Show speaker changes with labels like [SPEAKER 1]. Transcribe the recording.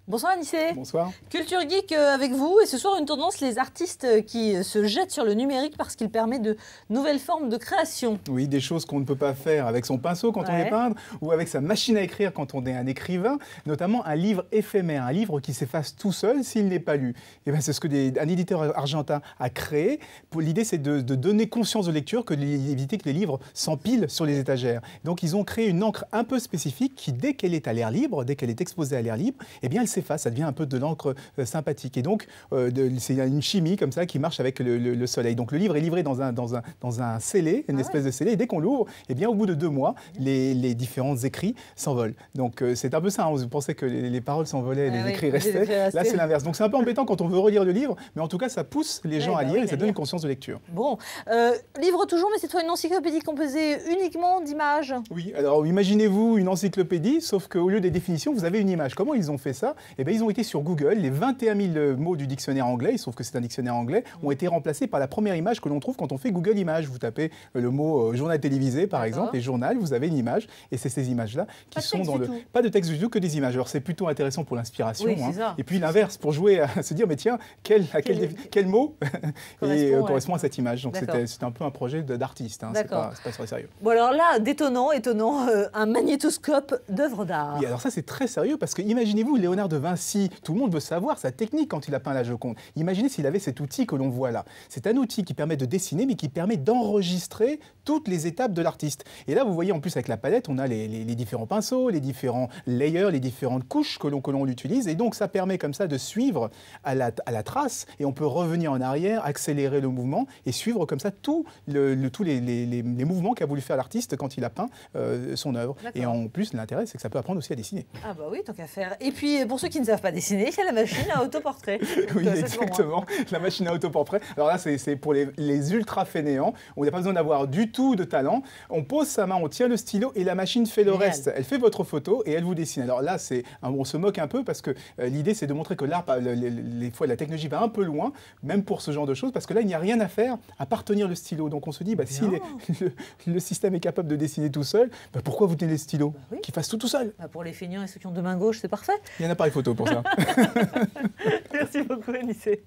[SPEAKER 1] Bonsoir Anissé.
[SPEAKER 2] Bonsoir.
[SPEAKER 1] Culture Geek avec vous, et ce soir une tendance, les artistes qui se jettent sur le numérique parce qu'il permet de nouvelles formes de création.
[SPEAKER 2] Oui, des choses qu'on ne peut pas faire avec son pinceau quand on est peintre, ou avec sa machine à écrire quand on est un écrivain, notamment un livre éphémère, un livre qui s'efface tout seul s'il n'est pas lu. Et bien, c'est ce que un éditeur argentin a créé. L'idée, c'est de donner conscience de lecture, éviter que les livres s'empilent sur les étagères. Donc ils ont créé une encre un peu spécifique qui, dès qu'elle est à l'air libre, dès qu'elle est exposée à l'air libre, eh bien elle s'efface, ça devient un peu de l'encre sympathique. Et donc c'est une chimie comme ça qui marche avec le soleil. Donc le livre est livré dans un scellé, une espèce de scellé, et dès qu'on l'ouvre, eh bien au bout de 2 mois, les différents écrits s'envolent. Donc c'est un peu ça, hein. Vous pensez que les paroles s'envolaient, les écrits restaient. Là c'est l'inverse. Donc c'est un peu embêtant quand on veut relire le livre, mais en tout cas ça pousse les gens à lire et ça donne une conscience de lecture.
[SPEAKER 1] Bon, livre toujours, mais c'est toi une encyclopédie composée uniquement d'images.
[SPEAKER 2] Oui, alors imaginez-vous une encyclopédie, sauf qu'au lieu des définitions, vous avez une image. Comment ils ont fait ça? Eh bien, ils ont été sur Google, les 21 000 mots du dictionnaire anglais, sauf que c'est un dictionnaire anglais, ont été remplacés par la première image que l'on trouve quand on fait Google Images. Vous tapez le mot journal télévisé, par exemple, et journal, vous avez une image, et c'est ces images-là qui sont dans le... Pas de texte du tout, que des images. Alors c'est plutôt intéressant pour l'inspiration.
[SPEAKER 1] Oui,
[SPEAKER 2] hein. Et puis l'inverse, pour jouer à se dire, mais tiens, quel mot correspond à cette image. Donc c'est un peu un projet d'artiste, hein. C'est pas très sérieux.
[SPEAKER 1] Bon alors là, étonnant, un magnétoscope d'œuvre d'art.
[SPEAKER 2] Oui, alors ça c'est très sérieux parce que imaginez-vous Léonard de Vinci, tout le monde veut savoir sa technique quand il a peint la Joconde. Imaginez s'il avait cet outil que l'on voit là. C'est un outil qui permet de dessiner mais qui permet d'enregistrer toutes les étapes de l'artiste. Et là vous voyez en plus avec la palette, on a les différents pinceaux, les différents layers, les différentes couches que l'on utilise et donc ça permet comme ça de suivre à la trace et on peut revenir en arrière, accélérer le mouvement et suivre comme ça tous les mouvements qu'a voulu faire l'artiste quand il a peint son œuvre. Et en plus, l'intérêt, c'est que ça peut apprendre aussi à dessiner.
[SPEAKER 1] Ah bah oui, tant qu'à faire. Et puis, pour ceux qui ne savent pas dessiner, il y a la machine à autoportrait.
[SPEAKER 2] Oui, exactement, la machine à autoportrait. Alors là, c'est pour les ultra fainéants. On n'a pas besoin d'avoir du tout de talent. On pose sa main, on tient le stylo et la machine fait le reste. Elle fait votre photo et elle vous dessine. Alors là, on se moque un peu parce que l'idée, c'est de montrer que l'art, les fois, la technologie va un peu loin, même pour ce genre de choses, parce que là, il n'y a rien à faire à part tenir le stylo. Donc on se dit, bah, si le système est capable de dessiner tout seul, bah, pourquoi vous tenez le stylo qui fasse tout seul?
[SPEAKER 1] Bah pour les feignants et ceux qui ont 2 mains gauches, c'est parfait.
[SPEAKER 2] Il y a un appareil photo pour ça.
[SPEAKER 1] Merci beaucoup, Anissé.